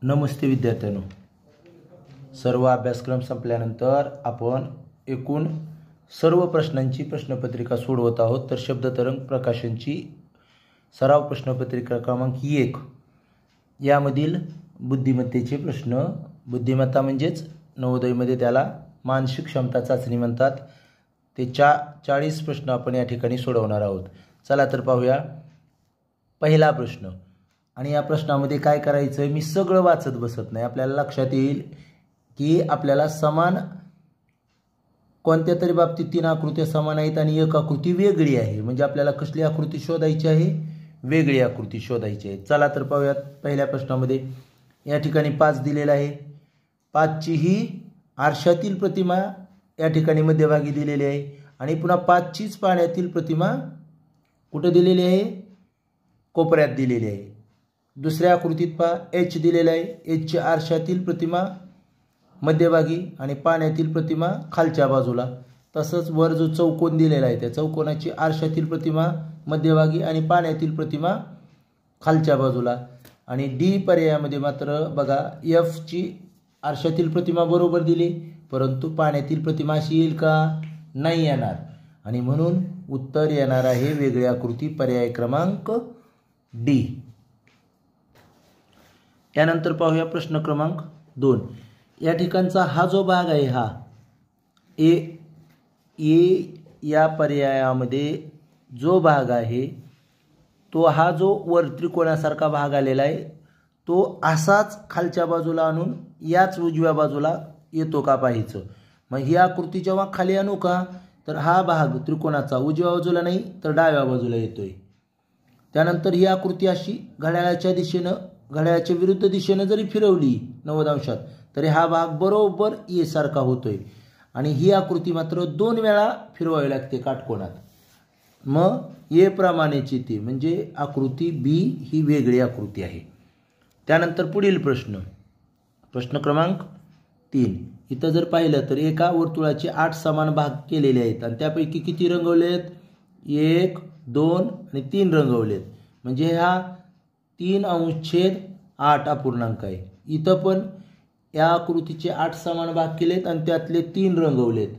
नमस्ते विद्यार्थ्यांनो, सर्व अभ्यासक्रम संपल्यानंतर आपण एकूण सर्व प्रश्नांची प्रश्नपत्रिका सोडवत आहोत। तर शब्दतरंग प्रकाशनची सराव प्रश्नपत्रिका क्रमांक 1 यामधील बुद्धिमत्तेचे प्रश्न, बुद्धिमत्ता म्हणजेच नवोदयमध्ये त्याला मानसिक क्षमता चाचणी म्हणतात, ते 40 प्रश्न आपण या ठिकाणी सोडवणार आहोत। चला तर पाहूया पहिला प्रश्न। आणि या प्रश्नामध्ये काय करायचं आहे, मी सगळं वाचत बसत नाही, आपल्याला लक्षात येईल की आपल्याला समान कोणत्या तरी बाबतीत 3 आकृत्या समान आहेत आणि एक आकृती वेगळी आहे, म्हणजे आपल्याला कसली आकृती शोधायची आहे, वेगळी आकृती शोधायची आहे। चला तर पाहूयात पहिल्या प्रश्नामध्ये। या ठिकाणी 5 दिलेला आहे, 5ची ही आरशातील प्रतिमा या ठिकाणी मध्यभागी दिलेली आहे आणि पुन्हा 5चीच पाण्यातील प्रतिमा कुठे दिलेली आहे, कोपऱ्यात दिलेली आहे। दुसऱ्या आकृतीत पहा एच दिलेला आहे, एचची आरशातील प्रतिमा मध्यभागी आणि पाण्यातील प्रतिमा खालच्या बाजूला। तसंच वर जो चौकोन दिलेला आहे त्या चौकोनाची आरशातील प्रतिमा मध्यभागी आणि पाण्यातील प्रतिमा खालच्या बाजूला। आणि डी पर्यायामध्ये मात्र बघा एफची आरशातील प्रतिमा बरोबर दिली, परंतु पाण्यातील प्रतिमा अशी येईल का, नाही येणार, आणि म्हणून उत्तर येणार आहे वेगळी आकृती, पर्याय क्रमांक डी। यानंतर पाहूया प्रश्न क्रमांक 2। या ठिकाणचा हा जो भाग आहे, हा ए या पर्यायामध्ये जो भाग आहे तो हा जो वर त्रिकोणासारखा भाग आलेला आहे तो असाच खालच्या बाजूला आणून याच उजव्या बाजूला येतो का पाहायचं। मग ही आकृती जेव्हा खाली आणू का, तर हा भाग त्रिकोणाचा उजव्या बाजूला नाही तर डाव्या बाजूला येतोय। त्यानंतर ही आकृती अशी घड्याळाच्या दिशेनं, घड्याळाच्या विरुद्ध दिशेनं जरी फिरवली 90 अंशात तरी हा भाग बरोबर ए सारखा होतोय, आणि ही आकृती मात्र 2 वेळा फिरवावी लागते काटकोनात, मग ए प्रमाणेची ती म्हणजे आकृती बी ही वेगळी आकृती आहे। त्यानंतर पुढील प्रश्न, प्रश्न क्रमांक 3। इथं जर पाहिलं तर एका वर्तुळाचे 8 समान भाग केलेले आहेत आणि त्यापैकी किती रंगवले आहेत, 1, 2 आणि 3 रंगवलेत, म्हणजे हा 3/8 अपूर्णांक आहे। इथं पण या आकृतीचे 8 समान भाग केलेत आणि त्यातले 3 रंगवलेत।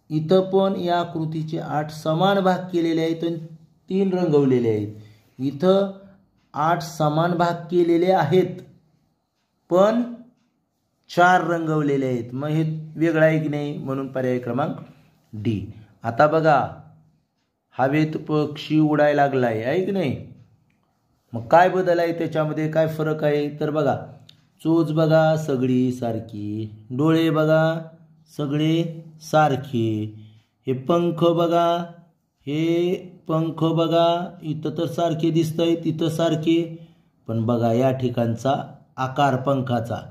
इथं पण या आकृतीचे 8 समान भाग केलेले आहेत आणि 3 रंगवलेले आहेत। इथं 8 समान भाग केलेले आहेत पण 4 रंगवलेले आहेत, मग हे वेगळं आहे की नाही, म्हणून पर्याय क्रमांक डी। आता बघा हवेत पक्षी उडायला लागलाय, आहे की नाही, मग काय बदल आहे त्याच्यामध्ये, काय फरक आहे, तर बघा चोच बघा सगळी सारखी, डोळे बघा सगळे सारखे, हे पंख बघा, हे पंख बघा इथं तर सारखे दिसत आहेत, इथं सारखे, पण बघा या ठिकाणचा आकार पंखाचा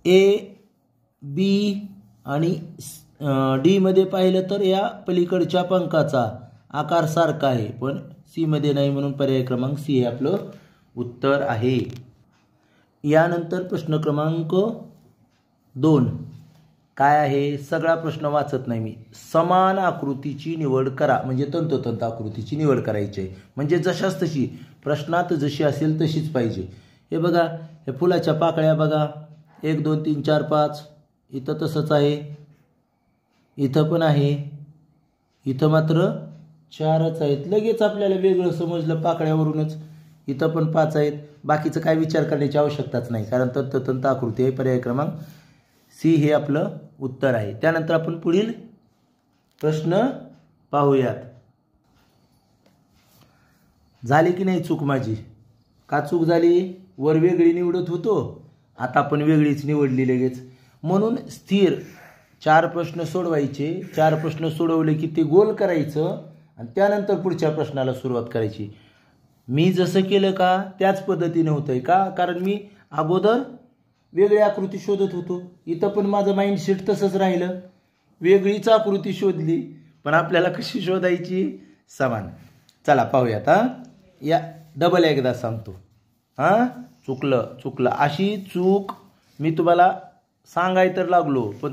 ए बी आणि डी मध्ये पाहिलं तर या पलीकडच्या पंखाचा आकार सारखा आहे, पण सी मध्ये नाही, म्हणून पर्याय क्रमांक सी हे आपलं उत्तर आहे। यानंतर प्रश्न क्रमांक 2 काय आहे, सगळा प्रश्न वाचत नाही मी, समान आकृतीची निवड करा, म्हणजे तंतोतंत आकृतीची निवड करायची आहे, म्हणजे जशाच तशी प्रश्नात जशी असेल तशीच पाहिजे। हे बघा हे फुलाच्या पाकळ्या बघा 1 2 3 4 5, इथं तसंच आहे, इथं पण आहे, इथं मात्र 4च आहेत, लगेच आपल्याला वेगळं समजलं पाकळ्यावरूनच। इथं पण 5 आहेत, बाकीचं काय विचार करण्याची आवश्यकताच नाही, कारण तंतोतंत आकृती आहे, पर्याय क्रमांक सी हे आपलं उत्तर आहे। त्यानंतर आपण पुढील प्रश्न पाहूयात। झाली की नाही चूक माझी, का चूक झाली, वर वेगळी निवडत होतो, आता आपण वेगळीच निवडली लगेच, म्हणून स्थिर 4 प्रश्न सोडवायचे, 4 प्रश्न सोडवले की ते गोल करायचं आणि त्यानंतर पुढच्या प्रश्नाला सुरुवात करायची। मी जसं केलं का त्याच पद्धतीने होतंय का, कारण मी अगोदर वेगळी आकृती शोधत होतो, इथं पण माझं माइंडसेट तसंच राहिलं, वेगळीच आकृती शोधली, पण आपल्याला कशी शोधायची, समान। चला पाहूयात, या डबल एकदा सांगतो, चुकलं, अशी चूक मी तुम्हाला सांगाय तर लागलो, पण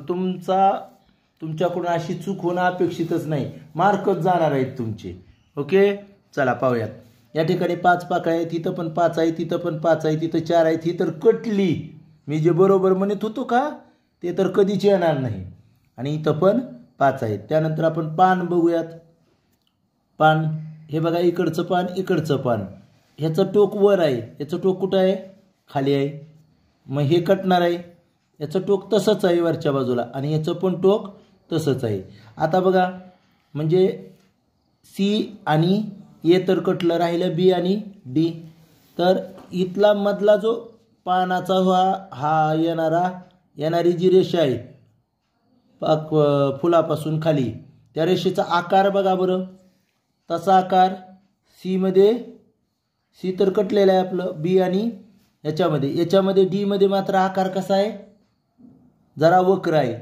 तुमच्याकडून अशी चूक होणं अपेक्षितच नाही, मार्कच जाणार आहेत तुमचे। ओके, चला पाहूयात। या ठिकाणी 5 पाकळ्या आहेत, तिथं पण 5 आहे, तिथं पण 5 आहे, तिथं 4 आहे, ही तर कटली. मी जे बरोबर म्हणत होतो का ते तर कधीच येणार नाही. आणि इथं पण 5 आहेत. त्यानंतर आपण पान बघूयात. पान हे बघा, इकडचं पान इकडचं पान, ह्याचं टोक वर आहे, याचं टोक कुठं आहे? खाली आहे. मग हे कटणार आहे. याचं टोक तसंच आहे वरच्या बाजूला आणि याचं पण टोक तसंच आहे. आता बघा, म्हणजे सी आणि ए तर कटलं, राहिलं बी आणि डी. तर इथला मधला जो पानाचा हा येणारी जी रेषा आहे फुलापासून खाली, त्या रेषेचा आकार बघा बरं. तसा आकार सी तर कटलेला आहे आपलं, बी आणि याच्यामध्ये डी मध्ये मात्र आकार कसा आहे? जरा वक्र आहे.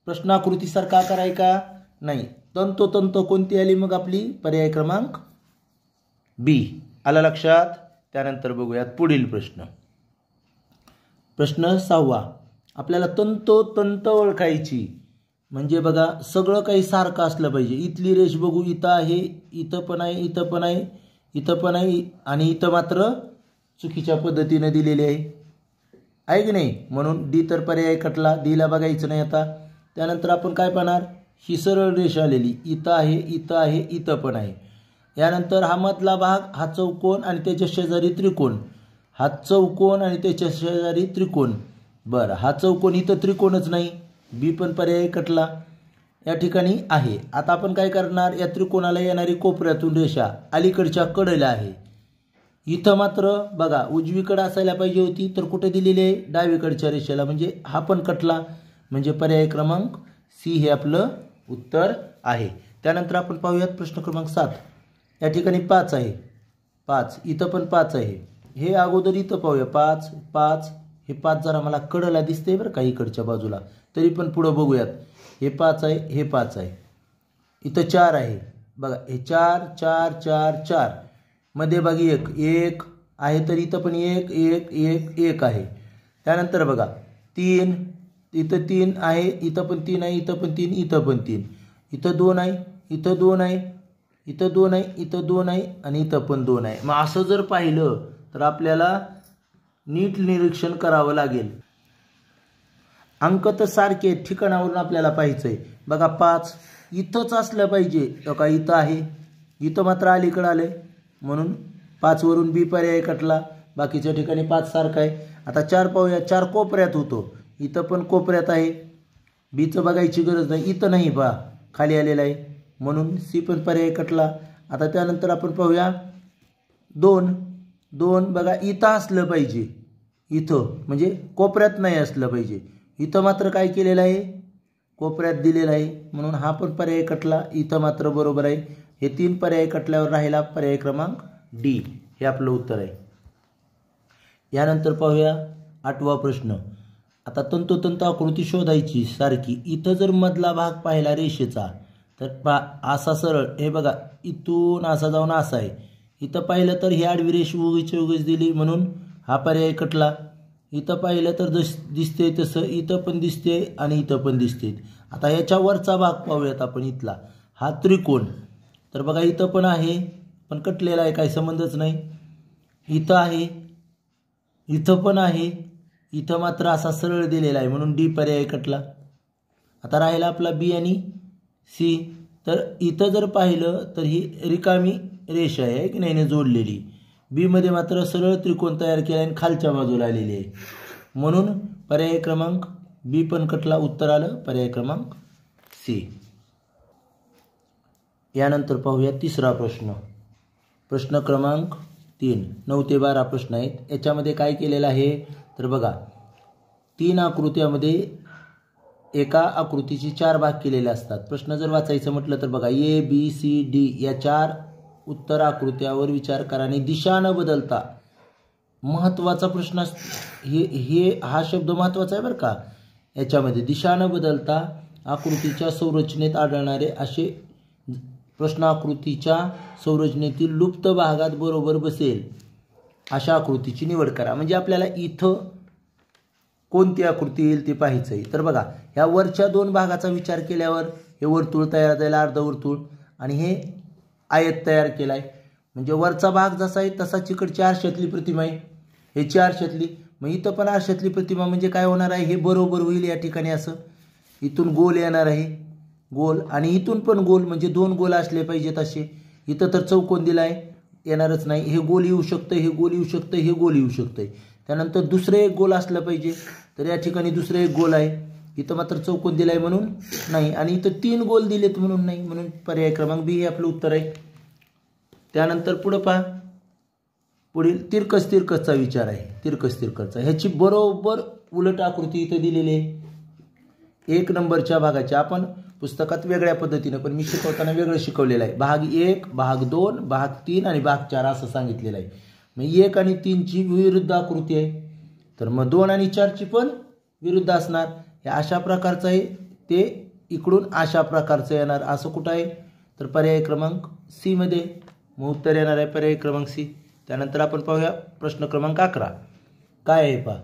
प्रश्नाकृतीसारखा आकार आहे का? नाही. तंतोतंत कोणती आली मग आपली? पर्याय क्रमांक बी. आला लक्षात? त्यानंतर बघूयात पुढील प्रश्न. प्रश्न 6. आपल्याला तंतोतंत ओळखायची म्हणजे बघा, सगळं काही सारखं असलं पाहिजे. इथली रेष बघू, इथं आहे, इथं पण आहे, इथं पण आहे, इथं पण आहे, आणि इथं मात्र चुकीच्या पद्धतीने दिलेली आहे की नाही? म्हणून डी तर पर्याय कटला, डीला बघायचं नाही आता. त्यानंतर आपण काय पाहणार? ही सरळ रेषा आलेली, इथं आहे, इथं आहे, इथं पण आहे. यानंतर हा मधला भाग, हा चौकोन आणि त्याच्या शेजारी त्रिकोण, हा चौकोन आणि त्याच्या शेजारी त्रिकोण. बरं, हा चौकोन, इथं त्रिकोणच नाही, बी पण पर्याय कटला. या ठिकाणी आहे. आता आपण काय करणार? या त्रिकोणाला येणारी कोपऱ्यातून रेषा अलीकडच्या कडेला आहे. इथं मात्र बघा, उजवीकडे असायला पाहिजे होती, तर कुठे दिलेली आहे? डावीकडच्या रेषेला, म्हणजे हा पण कटला. म्हणजे पर्याय क्रमांक सी हे आपलं उत्तर आहे. त्यानंतर आपण पाहूयात प्रश्न क्रमांक 7. या ठिकाणी 5 आहे, 5 इथं पण 5 आहे. हे अगोदर इथं पाहूया. 5 हे 5 जरा मला कडेला दिसते बरं का, इकडच्या बाजूला, तरी पण पुढं बघूयात. हे 5 आहे, हे 5 आहे, इथं 4 आहे बघा, हे 4 4 4 4 मध्ये बघी 1 आहे, तर इथं पण 1 1 1 1 आहे. त्यानंतर बघा 3, इथं 3 आहे, इथं पण 3 आहे, इथं पण 3, इथं पण 3, इथं 2 आहे, इथं 2 आहे, इथं 2 आहे, इथं 2 आहे, आणि इथं पण 2 आहे. मग असं जर पाहिलं तर आपल्याला नीट निरीक्षण करावं लागेल. अंक तर सारखे आहेत, ठिकाणावरून आपल्याला पाहायचंय. बघा 5 इथंच असलं पाहिजे, का इथं आहे, इथं मात्र अलीकडं आलंय, म्हणून 5 वरून बी पर्याय कटला. बाकीच्या ठिकाणी 5 सारखा आहे. आता 4 पाहूया. 4 कोपऱ्यात होतो, इथं पण कोपऱ्यात आहे, बीचं बघायची गरज नाही, इथं नाही बा, खाली आलेला आहे, म्हणून सी पण पर्याय कटला. आता त्यानंतर आपण पाहूया 2 बघा, इथं असलं पाहिजे, इथं म्हणजे कोपऱ्यात नाही असलं पाहिजे, इथं मात्र काय केलेलं आहे? कोपऱ्यात दिलेलं आहे, म्हणून हा पण पर्याय कटला. इथं मात्र बरोबर आहे. हे 3 पर्याय कटल्यावर राहिला पर्याय क्रमांक डी हे आपलं उत्तर आहे. यानंतर पाहूया 8वा प्रश्न. आता तंतोतंत आकृती शोधायची सारखी. इथं जर मधला भाग पाहिला रेषेचा, तर असा सरळ, हे बघा इथून असा जाऊन असा आहे. इथं पाहिलं तर ही आडवी रेष उगीच दिली, म्हणून हा पर्याय कटला. इथं पाहिलं तर दिसते तसं, इथं पण दिसते आणि इथं पण दिसते. आता याच्या वरचा भाग पाहूयात आपण. इथला हा त्रिकोण, तर बघा इथं पण आहे, पण कटलेला आहे, काही संबंधच नाही. इथं आहे, इथं पण आहे, इथं मात्र असा सरळ दिलेला आहे, म्हणून डी पर्याय कटला. आता राहिला आपला बी आणि सी. तर इथं जर पाहिलं तर ही रिकामी रेषा आहे की नाही जोडलेली. बी मध्ये मात्र सरळ त्रिकोण तयार केला आणि खालच्या बाजूला आलेली आहे, म्हणून पर्याय क्रमांक बी पण कटला. उत्तर आलं पर्याय क्रमांक सी. यानंतर पाहूया 3रा प्रश्न. प्रश्न क्रमांक 3. 9 ते 12 प्रश्न आहेत. याच्यामध्ये काय केलेलं आहे तर बघा, 3 आकृत्यामध्ये एका आकृतीचे 4 भाग केलेले असतात. प्रश्न जर वाचायचं म्हटलं तर बघा, ए बी सी डी या 4 उत्तर आकृत्यावर विचार करा आणि दिशा न बदलता. महत्त्वाचा प्रश्न हा शब्द महत्त्वाचा आहे बरं का. याच्यामध्ये दिशा न बदलता आकृतीच्या संरचनेत आढळणारे असे प्रश्न आकृतीच्या संरचनेतील लुप्त भागात बरोबर बसेल अशा आकृतीची निवड करा. म्हणजे आपल्याला इथं कोणती आकृती येईल ते पाहायचं आहे. तर बघा, ह्या वरच्या 2 भागाचा विचार केल्यावर हे वर्तुळ तयार झालं, अर्धवर्तुळ, आणि हे आयत तयार केलाय. म्हणजे वरचा भाग जसा आहे तसाच इकडची आरशातली प्रतिमा आहे, ह्याची आरशातली. मग इथं पण आरशातली प्रतिमा म्हणजे काय होणार आहे, हे बरोबर होईल या ठिकाणी. असं इथून गोल येणार आहे, गोल, आणि इथून पण गोल, म्हणजे 2 गोल असले पाहिजेत असे. इथं तर चौकोन दिला आहे, येणारच नाही. हे गोल येऊ शकतं, हे गोल येऊ शकतं, हे गोल येऊ शकतं. त्यानंतर दुसरं एक गोल असलं पाहिजे, तर या ठिकाणी दुसरं एक गोल आहे. इथं मात्र चौकोन दिला आहे म्हणून नाही, आणि इथं 3 गोल दिलेत म्हणून नाही, म्हणून पर्याय क्रमांक बी हे आपलं उत्तर आहे. त्यानंतर पुढं पहा, पुढील तिरकसचा विचार आहे. तिरकसचा ह्याची बरोबर उलट आकृती इथं दिलेली आहे. 1 नंबरच्या भागाची आपण पुस्तकात वेगळ्या पद्धतीनं, पण मी शिकवताना वेगळं शिकवलेलं आहे. भाग 1, भाग 2, भाग 3 आणि भाग 4 असं सांगितलेलं आहे. मग 1 आणि 3ची विरुद्ध आकृती आहे, तर मग 2 आणि 4ची पण विरुद्ध असणार. हे अशा प्रकारचं आहे, ते इकडून अशा प्रकारचं येणार. असं कुठं आहे, तर पर्याय क्रमांक सी मध्ये. मग उत्तर येणार आहे पर्याय क्रमांक सी. त्यानंतर आपण पाहूया प्रश्न क्रमांक 11 काय आहे पहा.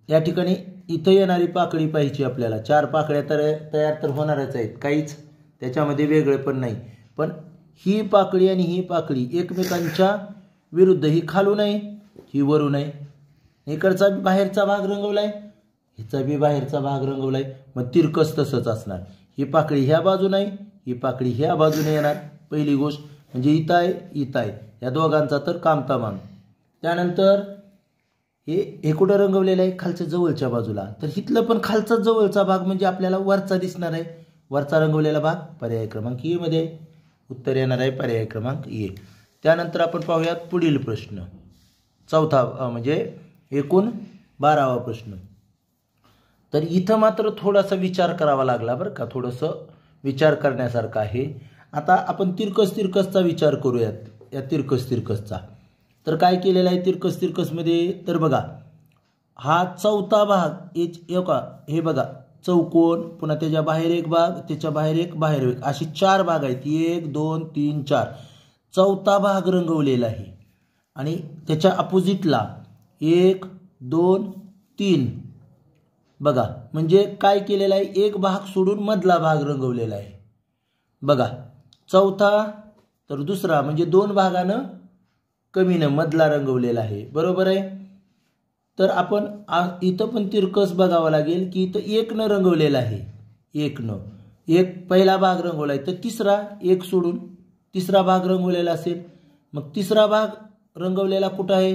या ठिकाणी इथं येणारी पाकळी पाहिजे आपल्याला. 4 पाकळ्या तयार तर होणारच आहेत, काहीच त्याच्यामध्ये वेगळे पण नाही. पण ही पाकळी आणि ही पाकळी एकमेकांच्या विरुद्ध, ही खालून आहे, ही वरून आहे. इकडचा बाहेरचा भाग रंगवला आहे, हिचा बी बाहेरचा भाग रंगवला आहे. मग तिरकस तसंच असणार. ही पाकळी ह्या बाजूने आहे, ही पाकळी ह्या बाजूने येणार. पहिली गोष्ट म्हणजे इथं आहे, इथं आहे, या दोघांचा तर कामतामाम. त्यानंतर हे कुठं रंगवलेलं आहे, खालच्या जवळच्या बाजूला. तर इथलं पण खालचा जवळचा भाग म्हणजे आपल्याला वरचा दिसणार आहे. वरचा रंगवलेला भाग पर्याय क्रमांक ए मध्ये. उत्तर येणार आहे पर्याय क्रमांक ए. त्यानंतर आपण पाहूयात पुढील प्रश्न, चौथा म्हणजे एकूण 12वा प्रश्न. तर इथं मात्र थोडासा विचार करावा लागला बरं का, थोडंसं विचार करण्यासारखं आहे. आता आपण तिरकसचा विचार करूयात. या तिरकसचा तर काय केलेलं आहे तिरकसमध्ये, तर बघा हा चौथा भाग हे बघा चौकोन, पुन्हा त्याच्या बाहेर एक भाग, त्याच्या बाहेर एक, बाहेर एक, अशी 4 भाग आहेत. 1 2 3 4. चौथा भाग रंगवलेला आहे आणि त्याच्या अपोजिटला 1 2 3 बघा. म्हणजे काय केलेलं आहे, एक भाग सोडून मधला भाग रंगवलेला आहे बघा. चौथा तर दुसरा म्हणजे 2 भागानं कमीनं मधला रंगवलेला आहे, बरोबर आहे. तर आपण इथं पण तिरकस बघावं लागेल की इथं 1 न रंगवलेला आहे. 1 न पहिला भाग रंगवला आहे, तर तिसरा 1 सोडून तिसरा भाग रंगवलेला असेल. मग तिसरा भाग रंगवलेला कुठं आहे,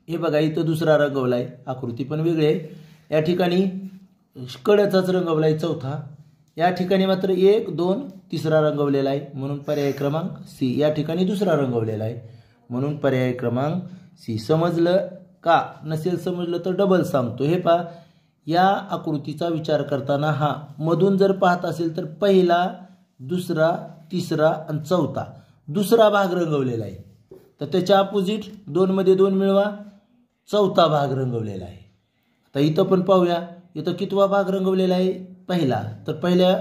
हे बघा इथं दुसरा रंगवला आहे. आकृती पण वेगळी आहे. या ठिकाणी कडेचाच रंगवला आहे चौथा. या ठिकाणी मात्र 1 2 तिसरा रंगवलेला आहे, म्हणून पर्याय क्रमांक सी. या ठिकाणी दुसरा रंगवलेला आहे, म्हणून पर्याय क्रमांक सी. समजलं का? नसेल समजलं तर डबल सांगतो. हे पहा, या आकृतीचा विचार करताना हा मधून जर पाहत असेल तर पहिला, दुसरा, तिसरा आणि चौथा दुसरा भाग रंगवलेला आहे. तर त्याच्या अपोजिट 2 मध्ये 2 मिळवा, चौथा भाग रंगवलेला आहे. आता इथं पण पाहूया, इथं कितवा भाग रंगवलेला आहे, पहिला. तर पहिल्या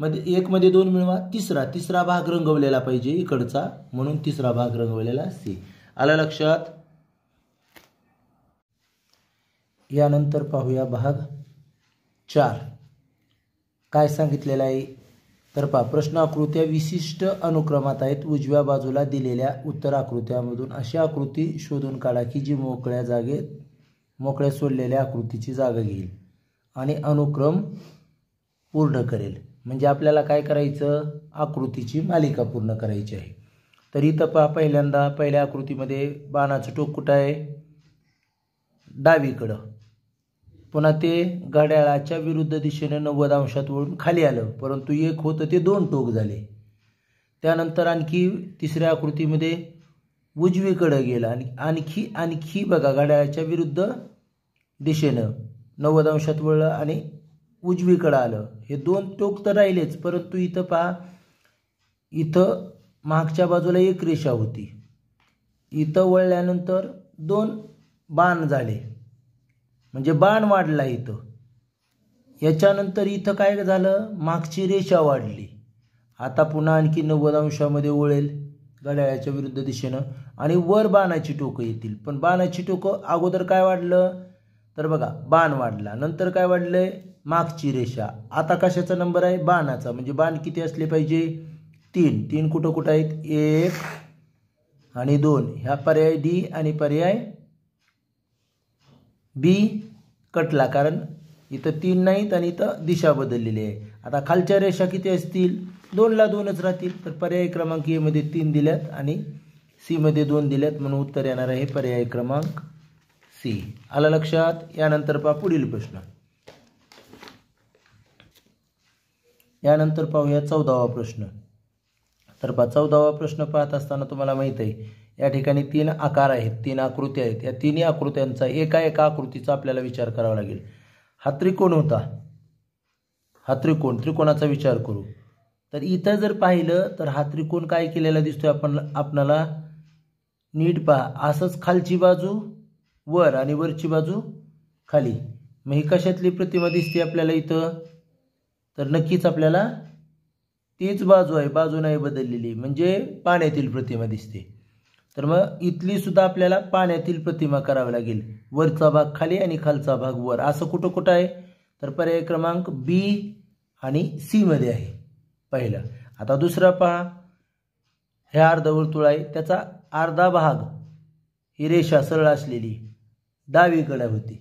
मध्ये 1 मध्ये 2 मिळवा, तिसरा भाग रंगवलेला पाहिजे इकडचा, म्हणून तिसरा भाग रंगवलेला सी. आलं लक्षात? यानंतर पाहूया भाग 4 काय सांगितलेलं आहे. तर पहा, प्रश्न आकृत्या विशिष्ट अनुक्रमात आहेत. उजव्या बाजूला दिलेल्या उत्तर आकृत्यामधून अशी आकृती शोधून काढा की जी मोकळ्या सोडलेल्या आकृतीची जागा घेईल आणि अनुक्रम पूर्ण करेल. म्हणजे आपल्याला काय करायचं, आकृतीची मालिका पूर्ण करायची आहे. तर इथं पहा, पहिल्यांदा पहिल्या आकृतीमध्ये बाणाचं टोक कुठं आहे, डावीकडं. पुन्हा ते घड्याळाच्या विरुद्ध दिशेने 90 अंशात वळून खाली आलं, परंतु एक होतं ते 2 टोक झाले. त्यानंतर आणखी तिसऱ्या आकृतीमध्ये उजवीकडे गेला आणि आणखी बघा घड्याळाच्या विरुद्ध दिशेनं 90 अंशात वळलं आणि उजवीकडे आलं. हे 2 टोक तर राहिलेच, परंतु इथं पहा, इथं मागच्या बाजूला एक रेषा होती. इथं वळल्यानंतर 2 बाण झाले, म्हणजे बाण वाढला इथं. याच्यानंतर इथं काय झालं, मागची रेषा वाढली. आता पुन्हा आणखी 90 अंशामध्ये वळेल घड्याळाच्या विरुद्ध दिशेनं आणि वर बाणाची टोकं येतील. पण बाणाची टोकं अगोदर काय वाढलं, तर बघा बाण वाढला, नंतर काय वाढलंय, मागची रेषा. आता कशाचा नंबर आहे, बाणाचा. म्हणजे बाण किती असले पाहिजे, 3. 3 कुठं आहेत, 1 आणि 2 ह्या पर्याय डी आणि पर्याय बी कटला, कारण इथं 3 नाहीत आणि इथं दिशा बदललेली आहे. आता खालच्या रेषा किती असतील? 2 ला 2च राहतील. तर पर्याय क्रमांक ए मध्ये 3 दिल्यात आणि सी मध्ये 2 दिल्यात, म्हणून उत्तर येणार आहे पर्याय क्रमांक सी. आलं लक्षात? यानंतर पहा पुढील प्रश्न. यानंतर पाहूया 14वा प्रश्न. तर पहा 14वा प्रश्न पाहत असताना तुम्हाला माहित आहे या ठिकाणी 3 आकार आहेत, 3 आकृती आहेत. या तिन्ही आकृत्यांचा एका आकृतीचा आपल्याला विचार करावा लागेल. हा त्रिकोण होता, हा त्रिकोणाचा विचार करू. तर इथं जर पाहिलं तर हा त्रिकोण काय केलेला दिसतोय आपणाला? नीट पहा, असंच खालची बाजू वर आणि वरची बाजू खाली. मग ही कशातली प्रतिमा दिसते आपल्याला इथं? तर नक्कीच आपल्याला तीच बाजू आहे, बाजू नाही बदललेली, म्हणजे पाण्यातील प्रतिमा दिसते. तर मग इथली सुद्धा आपल्याला पाण्यातील प्रतिमा करावी लागेल. वरचा भाग खाली आणि खालचा भाग वर, असं कुठं कुठं आहे? तर पर्याय क्रमांक बी आणि सी मध्ये आहे पहिलं. आता दुसरा पहा, हे अर्धवर्तुळ आहे, त्याचा अर्धा भाग ही रेषा सरळ असलेली डावीकडे होती.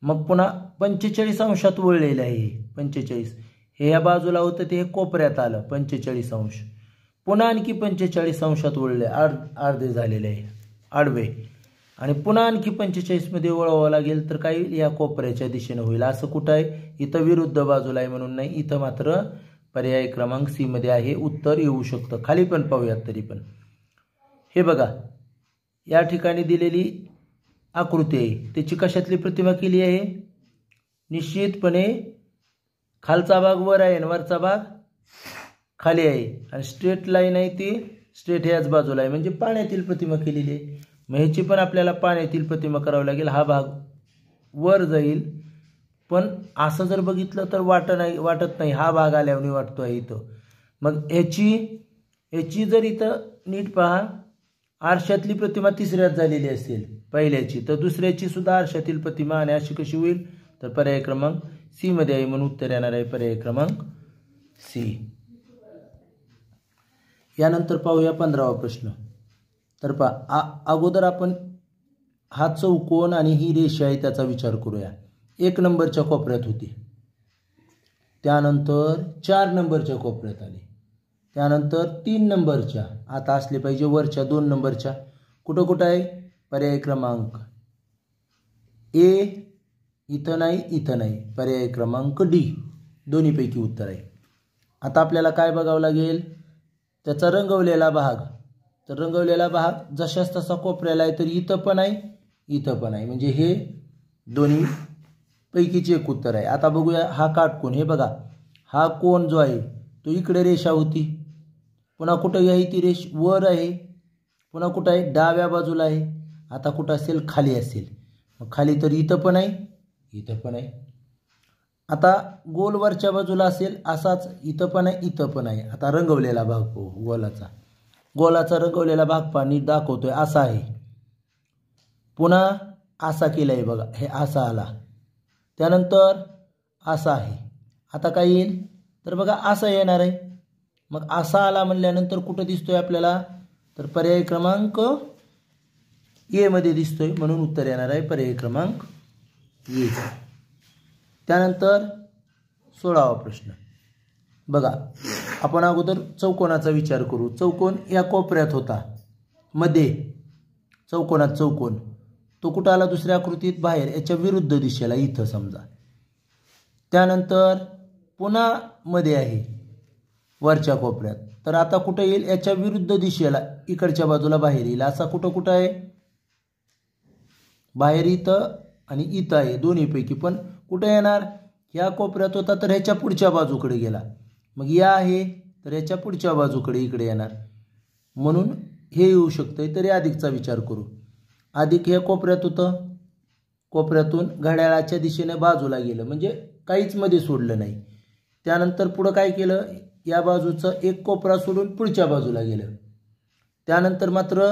मग पुन्हा 45 अंशात वळलेलं आहे. 45 हे या बाजूला होतं, ते हे कोपऱ्यात आलं 45 अंश. पुन्हा आणखी 45 अंशात वळले, अर्धे झालेले आहे आडवे, आणि पुन्हा आणखी 45 मध्ये वळवावं लागेल. तर काय होईल? या कोपऱ्याच्या दिशेने होईल. असं कुठं आहे? इथं विरुद्ध बाजूला आहे म्हणून नाही, इथं मात्र पर्याय क्रमांक सी मध्ये आहे. उत्तर येऊ शकतं. खाली पण पाहूयात. तरी पण हे बघा, या ठिकाणी दिलेली आकृती आहे, त्याची कशातली प्रतिमा केली आहे? निश्चितपणे खालचा भाग वर आहे आणि वरचा भाग खाली आहे, आणि स्ट्रेट लाईन आहे ती स्ट्रेट ह्याच बाजूला आहे, म्हणजे पाण्यातील प्रतिमा केलेली आहे. मग ह्याची पण आपल्याला पाण्यातील प्रतिमा करावी लागेल. हा भाग वर जाईल, पण असं जर बघितलं तर वाटत नाही, हा भाग आल्यावर वाटतो आहे इथं. मग ह्याची जर इथं नीट पहा, आरशातली प्रतिमा तिसऱ्यात झालेली असेल पहिल्याची, तर दुसऱ्याची सुद्धा आरशातील प्रतिमा, आणि अशी कशी होईल? तर पर्याय क्रमांक सी मध्ये आहे, म्हणून उत्तर येणार आहे पर्याय क्रमांक सी. यानंतर पाहूया 15वा प्रश्न. तर पहा, अगोदर आपण हा चौकोन आणि ही रेषा आहे त्याचा विचार करूया. 1 नंबरच्या कोपऱ्यात होती, त्यानंतर 4 नंबरच्या कोपऱ्यात आली, त्यानंतर 3 नंबरच्या, आता असले पाहिजे वरच्या 2 नंबरच्या. कुठं कुठं आहे? पर्याय क्रमांक ए इथं नाही, इथं नाही, पर्याय क्रमांक डी दोन्हीपैकी उत्तर आहे. आता आपल्याला काय बघावं लागेल? त्याचा रंगवलेला भाग. तर रंगवलेला भाग जशाच तसा कोपऱ्याला आहे, तर इथं पण आहे, इथं पण आहे, म्हणजे हे दोन्ही पैकीचे एक उत्तर आहे. आता बघूया हा काटकोन. हे बघा, हा कोन जो आहे तो इकडे रेषा होती, पुन्हा कुठं आहे ती वर आहे, पुन्हा कुठं आहे? डाव्या बाजूला आहे. आता कुठं असेल? खाली असेल. मग खाली तर इथं पण आहे, इथं पण आहे. आता गोल वरच्या बाजूला असेल, असाच इथं पण आहे, इथं पण आहे. आता रंगवलेला भाग पाहू, गोलाचा रंगवलेला भाग पाणी दाखवतोय असा आहे, पुन्हा असा केला आहे बघा, हे असा आला, त्यानंतर असा आहे. आता काय येईल? तर बघा असा येणार आहे. मग असा आला म्हणल्यानंतर कुठं दिसतोय आपल्याला? तर पर्याय क्रमांक ए मध्ये दिसतोय, म्हणून उत्तर येणार आहे पर्याय क्रमांक ए. त्यानंतर 16वा प्रश्न बघा, आपण अगोदर चौकोनाचा विचार करू. चौकोन या कोपऱ्यात होता, मध्ये चौकोनात चौकोन, तो कुठं आला? दुसऱ्या आकृतीत बाहेर, याच्या विरुद्ध दिशेला इथं समजा. त्यानंतर पुन्हा मध्ये आहे वरच्या कोपऱ्यात, तर आता कुठं येईल? याच्या विरुद्ध दिशेला इकडच्या बाजूला बाहेर येईल. असा कुठं आहे? बाहेर इथं आणि इथं आहे, दोन्हीपैकी. पण कुठं येणार? या कोपऱ्यात होता तर ह्याच्या पुढच्या बाजूकडे गेला. मग या आहे तर ह्याच्या पुढच्या बाजूकडे इकडे येणार, म्हणून हे येऊ शकतंय. तरी अधिकचा विचार करू. अधिक हे कोपऱ्यात होतं, कोपऱ्यातून घड्याळाच्या दिशेने बाजूला गेलं, म्हणजे काहीच मध्ये सोडलं नाही. त्यानंतर पुढं काय केलं? या बाजूचं एक कोपरा सोडून पुढच्या बाजूला गेलं. त्यानंतर मात्र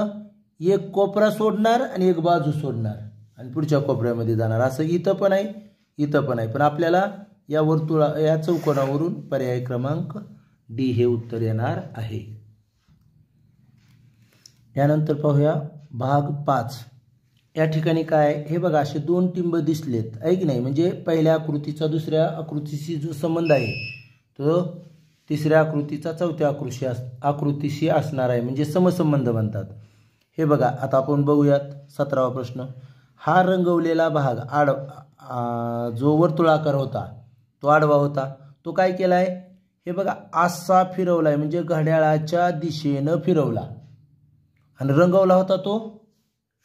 एक कोपरा सोडणार आणि एक बाजू सोडणार आणि पुढच्या कोपऱ्यामध्ये जाणार. असं इथं पण आहे, इथं पण आहे. पण आपल्याला या चौकोनावरून पर्याय क्रमांक डी हे उत्तर येणार आहे. यानंतर पाहूया भाग 5. या ठिकाणी काय हे बघा, असे 2 टिंब दिसलेत आहे की नाही. म्हणजे पहिल्या आकृतीचा दुसऱ्या आकृतीशी जो संबंध आहे तो तिसऱ्या आकृतीचा चौथ्या आकृतीशी असणार आहे, म्हणजे समसंबंध म्हणतात. हे बघा, आता आपण बघूयात 17वा प्रश्न. हा रंगवलेला भाग जो वर्तुळाकार होता तो आडवा होता. तो काय केलाय हे बघा, असा फिरवलाय, म्हणजे घड्याळाच्या दिशेनं फिरवला. आणि रंगवला होता तो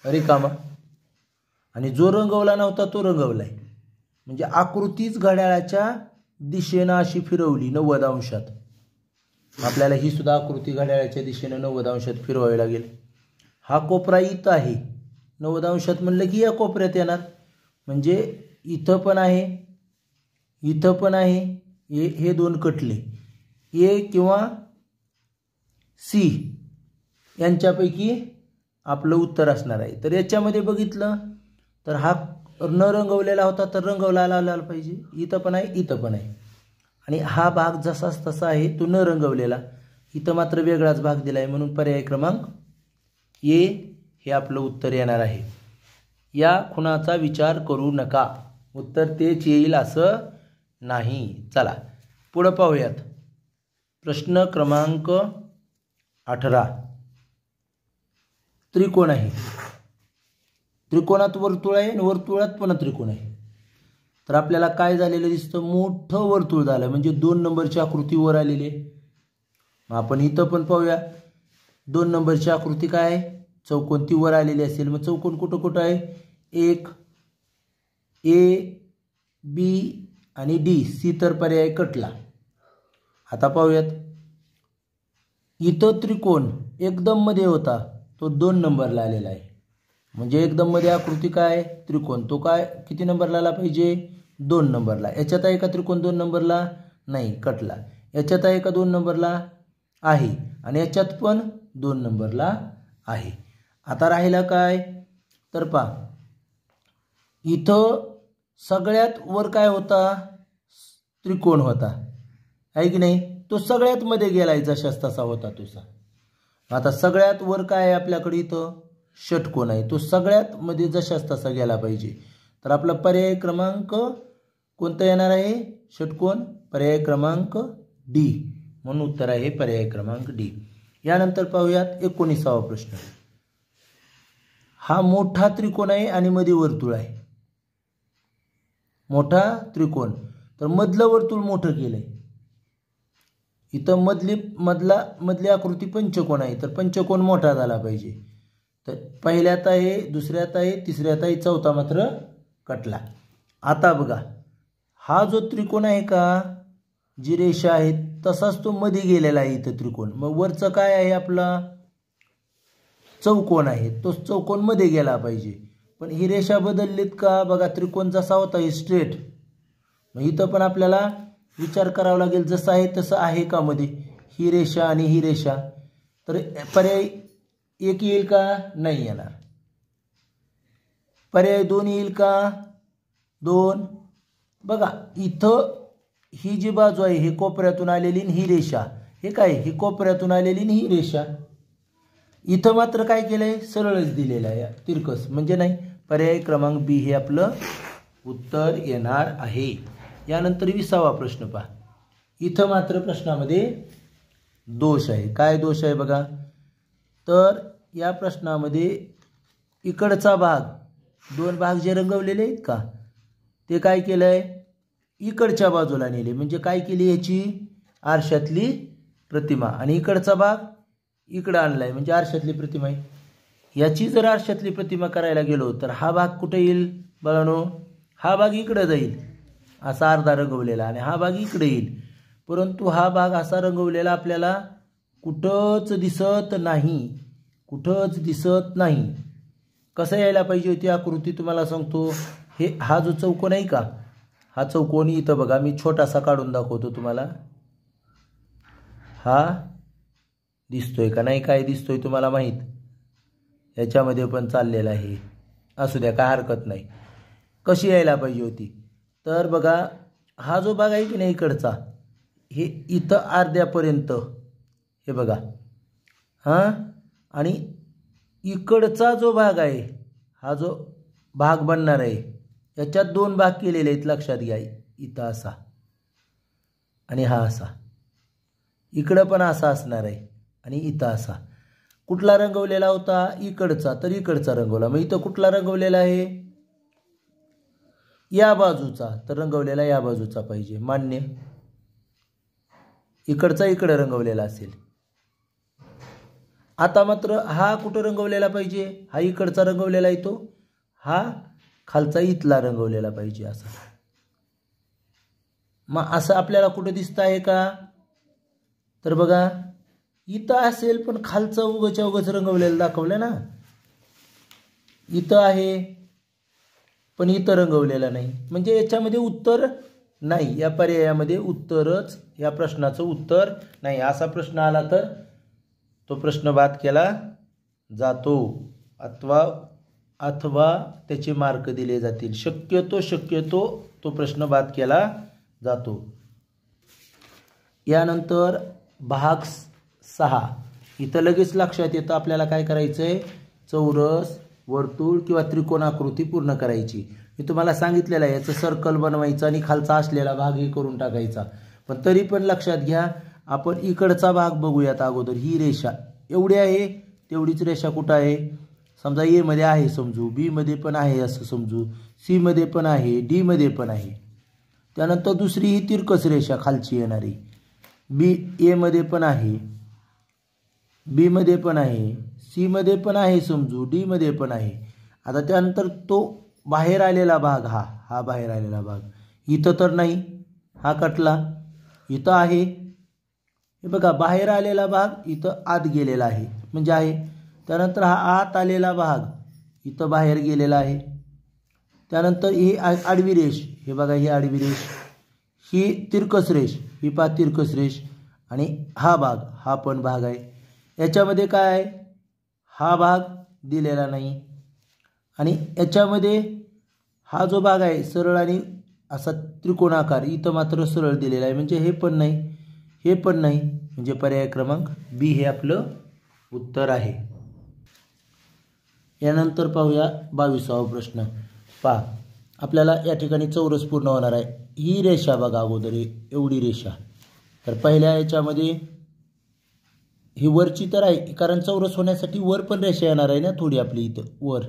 रिकामा. आणि जो रंगवला नव्हता तो रंगवलाय. म्हणजे आकृतीच घड्याळाच्या दिशेनं अशी फिरवली 90 अंशात. आपल्याला ही सुद्धा आकृती घड्याळाच्या दिशेनं 90 अंशात फिरवावी लागेल. हा कोपरा इथं आहे, 90 अंशात म्हणलं की या कोपऱ्यात येणार. म्हणजे इथं पण आहे, इथं पण आहे. हे 2 कटले. ए किंवा सी यांच्यापैकी आपलं उत्तर असणार आहे. तर याच्यामध्ये बघितलं तर हा न रंगवलेला होता तर रंगवला आला पाहिजे. इथं पण आहे, इथं पण आहे. आणि हा भाग जसाच तसा आहे तो न रंगवलेला. इथं मात्र वेगळाच भाग दिलाय, म्हणून पर्याय क्रमांक ए हे आपलं उत्तर येणार आहे. या खुणाचा विचार करू नका, उत्तर तेच येईल असं नाही. चला पुढं पाहूयात. प्रश्न क्रमांक 18. त्रिकोण आहे. त्रिकोणात वर्तुळ आहे आणि वर्तुळात पण त्रिकोण आहे. तर आपल्याला काय झालेलं दिसतं, मोठं वर्तुळ झालं, म्हणजे 2 नंबरची आकृती वर आलेली आहे. मग आपण इथं पण पाहूया. 2 नंबरची आकृती काय आहे, चौकोन ती वर आलेली असेल. मग चौकोन कुठं कुठं आहे, 1 ए बी आणि डी सी तर पर्याय कटला. आता पाहूयात. इथं त्रिकोण एकदम मध्ये होता, तो 2 नंबरला आलेला आहे. म्हणजे एकदम मध्ये आकृती काय, त्रिकोण, तो काय किती नंबरला आला पाहिजे, 2 नंबरला. याच्यात आहे का त्रिकोण 2 नंबरला, नाही, कटला. याच्यात आहे का 2 नंबरला, आहे. आणि याच्यात पण 2 नंबरला आहे. आता राहिला काय तर पहा, इथं सगळ्यात वर काय होता, त्रिकोण होता आहे की नाही. तो सगळ्यात मध्ये गेलाय, जशाच तसा होता तुझा. आता सगळ्यात वर काय आहे आपल्याकडे, इथं षटकोन आहे, तो सगळ्यात मध्ये जशाच तसा गेला पाहिजे. तर आपला पर्याय क्रमांक कोणता येणार आहे, षटकोन. पर्याय क्रमांक डी, म्हणून उत्तर आहे पर्याय क्रमांक डी. यानंतर पाहूयात 19वा प्रश्न. हा मोठा त्रिकोण आहे आणि मध्ये वर्तुळ आहे. मोठा त्रिकोण, तर मधलं वर्तुळ मोठं केलंय. इथं मधली आकृती पंचकोन आहे, तर पंचकोन मोठा झाला पाहिजे. तर पहिल्यात आहे, दुसऱ्यात आहे, तिसऱ्यात आहे, चौथा मात्र कटला. आता बघा, हा जो त्रिकोण आहे का, जी रेषा आहे तसाच तो मध्ये गेलेला आहे इथं त्रिकोण. मग वरचं काय आहे आपला चौकोन आहे, तो चौकोन मध्ये गेला पाहिजे. पण ही रेषा बदललीत का, बघा त्रिकोण जसा होता ही स्ट्रेट. मग इथं पण आपल्याला विचार करावा लागेल, जसं आहे तसं आहे का मध्ये, ही रेषा आणि ही रेषा. तर पर्याय 1 येईल का, नाही येणार. पर्याय 2 येईल का, 2. बघा इथं ही जी बाजू आहे ही कोपऱ्यातून आलेली ही रेषा, हे काय, ही कोपऱ्यातून आलेली ही रेषा. इथं मात्र काय केलंय, सरळच दिलेलं आहे, तिरकस, म्हणजे नाही. पर्याय क्रमांक बी हे आपलं उत्तर येणार आहे. यानंतर 20वा प्रश्न पहा. इथं मात्र प्रश्नामध्ये दोष आहे. काय दोष आहे बघा, तर या प्रश्नामध्ये इकडचा भाग, 2 भाग जे रंगवलेले आहेत का, ते काय केलंय, इकडच्या बाजूला नेले. म्हणजे काय केली, याची आरशातली प्रतिमा, आणि इकडचा भाग इकडं आणलाय, म्हणजे आरशातली प्रतिमा आहे. याची जर आरशातली प्रतिमा करायला गेलो तर हा भाग कुठे येईल बघानो, हा भाग इकडे जाईल असा अर्धा रंगवलेला, आणि हा भाग इकडे येईल. परंतु हा भाग असा रंगवलेला आपल्याला कुठंच दिसत नाही, कुठंच दिसत नाही. कसं यायला पाहिजे होती आकृती तुम्हाला सांगतो. हा जो चौकोन आहे का, हा चौकोन इथं बघा, मी छोटासा काढून दाखवतो तुम्हाला. हा दिसतोय का नाही, काय दिसतोय तुम्हाला माहीत, याच्यामध्ये पण चाललेला आहे. असू द्या, काय हरकत नाही. कशी यायला पाहिजे होती, तर बघा हा जो भाग आहे की नाही इकडचा, हे इथं अर्ध्यापर्यंत, हे बघा हां, आणि इकडचा जो भाग आहे, हा जो भाग बनणार आहे, याच्यात दोन भाग केलेले आहेत, लक्षात घ्या. इथं असा आणि हा असा. इकडं पण असा असणार आहे आणि इथं असा. कुठला रंगवलेला होता? इकडचा, तर इकडचा रंगवला. मग इथं कुठला रंगवलेला आहे? या बाजूचा, तर रंगवलेला या बाजूचा पाहिजे. मान्य. इकडचा इकडे रंगवलेला असेल. आता मात्र हा कुठं रंगवलेला पाहिजे? हा इकडचा रंगवलेला आहे, तो हा खालचा इथला रंगवलेला पाहिजे असा. मग असं आपल्याला कुठं दिसत आहे का? तर बघा, इथं असेल पण खालचं उगच्या उगच रंगवलेलं दाखवलं ना. इथं आहे पण इथं रंगवलेलं नाही, म्हणजे याच्यामध्ये उत्तर नाही. या पर्यायामध्ये उत्तरच, या प्रश्नाचं उत्तर नाही. असा प्रश्न आला तर तो प्रश्न बाद केला जातो अथवा त्याचे मार्क दिले जातील. शक्यतो तो प्रश्न बाद केला जातो. यानंतर भाग 6. इथं लगेच लक्षात येतं आपल्याला काय करायचं आहे. चौरस, वर्तुळ किंवा त्रिकोणाकृती पूर्ण करायची. मी तुम्हाला सांगितलेलं आहे, याचं सर्कल बनवायचं आणि खालचा असलेला भाग हे करून टाकायचा. पण तरी पण लक्षात घ्या, आपण इकडचा भाग बघूयात अगोदर. ही रेषा एवढी आहे, तेवढीच रेषा कुठं आहे? समजा ए मध्ये आहे समजू, बी मध्ये पण आहे असं समजू, सी मध्ये पण आहे, डी मध्ये पण आहे. त्यानंतर दुसरी ही तिरकस रेषा खालची येणारी, बी ए मध्ये पण आहे, बी मध्ये पण आहे, सी मध्ये पण आहे समजू, डी मध्ये पण आहे. आता त्यानंतर तो बाहेर आलेला भाग, हा बाहेर आलेला भाग इथं तर नाही, हा कटला. इथं आहे, हे बघा बाहेर आलेला भाग इथं आत गेलेला आहे, म्हणजे आहे. त्यानंतर हा आत आलेला भाग इथं बाहेर गेलेला आहे. त्यानंतर ही आडवी रेष, हे बघा ही आडवी रेष, ही तिरकस रेष, ही पा तिरकस रेष, आणि हा भाग, हा पण भाग आहे. याच्यामध्ये काय आहे? हा भाग दिलेला नाही. आणि याच्यामध्ये हा जो भाग आहे सरळ आणि असा त्रिकोणाकार, इथं मात्र सरळ दिलेला आहे, म्हणजे हे पण नाही, हे पण नाही, म्हणजे पर्याय क्रमांक बी हे आपलं उत्तर आहे. यानंतर पाहूया 22वा प्रश्न. पहा, आपल्याला या ठिकाणी चौरस पूर्ण होणार आहे. ही रेषा बघा अगोदर, एवढी रेषा. तर पहिल्या याच्यामध्ये ही वरची तर आहे, कारण चौरस होण्यासाठी वर पण रेषा येणार आहे ना थोडी आपली इथं वर.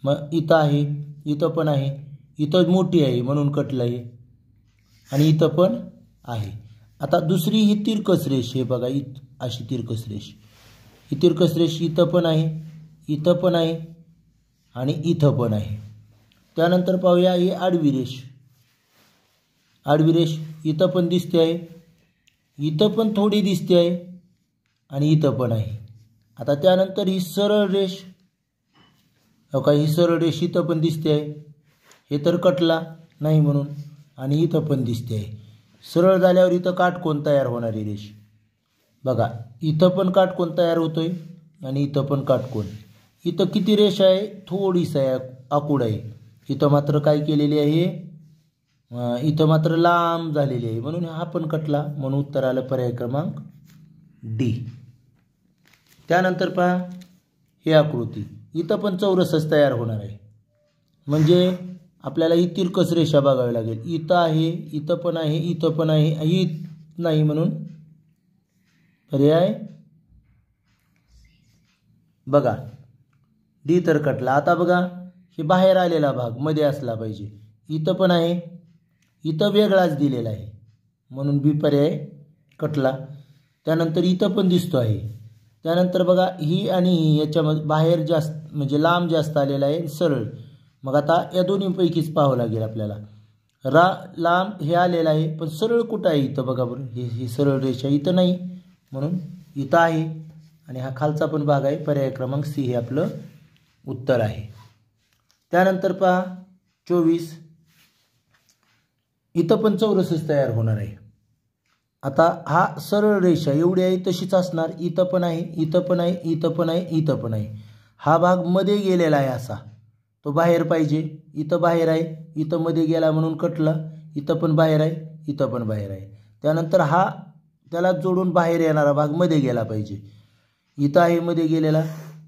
मग इथं आहे, इथं पण आहे, इथं मोठी आहे म्हणून कटलं आहे, आणि इथं पण आहे. आता दुसरी ही तिरकस रेष, हे बघा अशी तिरकस रेष, ही तिरकस रेष इथं पण आहे, इथं पण आहे, आणि इथं पण आहे. त्यानंतर पाहूया ही आडवी रेष. आडवी रेष इथं पण दिसते आहे, इथं पण थोडी दिसते आहे, आणि इथं पण आहे. आता त्यानंतर ही सरळ रेष, हो का, ही सरळ रेष इथं पण दिसते आहे, हे तर कटला नाही म्हणून, आणि इथं पण दिसते आहे. सरळ झाल्यावर इथं काटकोन तयार होणारी रेष बघा, इथं पण काटकोन तयार होतोय आणि इथं पण काटकोन. इथं किती रेष आहे? थोडीच आहे, आकुड आहे. इथं मात्र काय केलेली आहे? इथं मात्र लांब झालेली आहे, म्हणून हा पण कटला, म्हणून उत्तर आलं पर्याय क्रमांक डी. त्यानंतर पहा ही आकृती, इथं पण चौरसच तयार होणार आहे, म्हणजे आपल्याला ही तिरकस रेषा बघावी लागेल. इथं आहे, इथं पण आहे, इथं पण आहे, ही नाही, म्हणून पर्याय बघा डी तर कटला. आता बघा हे बाहेर आलेला भाग मध्ये असला पाहिजे, इथं पण आहे, इथं वेगळाच दिलेला आहे, म्हणून बी पर्याय कटला. त्यानंतर इथं पण दिसतो आहे. त्यानंतर बघा ही आणि ही याच्यामध्ये बाहेर जास्त, म्हणजे लांब जास्त आलेला आहे, सरळ. मग आता या दोन्हीपैकीच पाहावं लागेल आपल्याला. लांब हे आलेलं आहे, पण सरळ कुठं आहे? इथं बघा बरं, ही सरळ रेषा इथं नाही, म्हणून इथं आहे. आणि हा खालचा पण भाग आहे, पर्याय क्रमांक सी हे आपलं उत्तर आहे. त्यानंतर पहा 24, इथं पण चौरसच तयार होणार आहे. आता हा सरळ रेषा एवढी आहे तशीच असणार, इथं पण आहे, इथं पण आहे, इथं पण आहे, इथं पण आहे. हा भाग मध्ये गेलेला आहे असा, तो बाहेर पाहिजे. इथं बाहेर आहे, इथं मध्ये गेला म्हणून कटला. इथं पण बाहेर आहे, इथं पण बाहेर आहे. त्यानंतर हा त्याला जोडून बाहेर येणारा भाग मध्ये गेला पाहिजे. इथं आहे मध्ये गेलेला,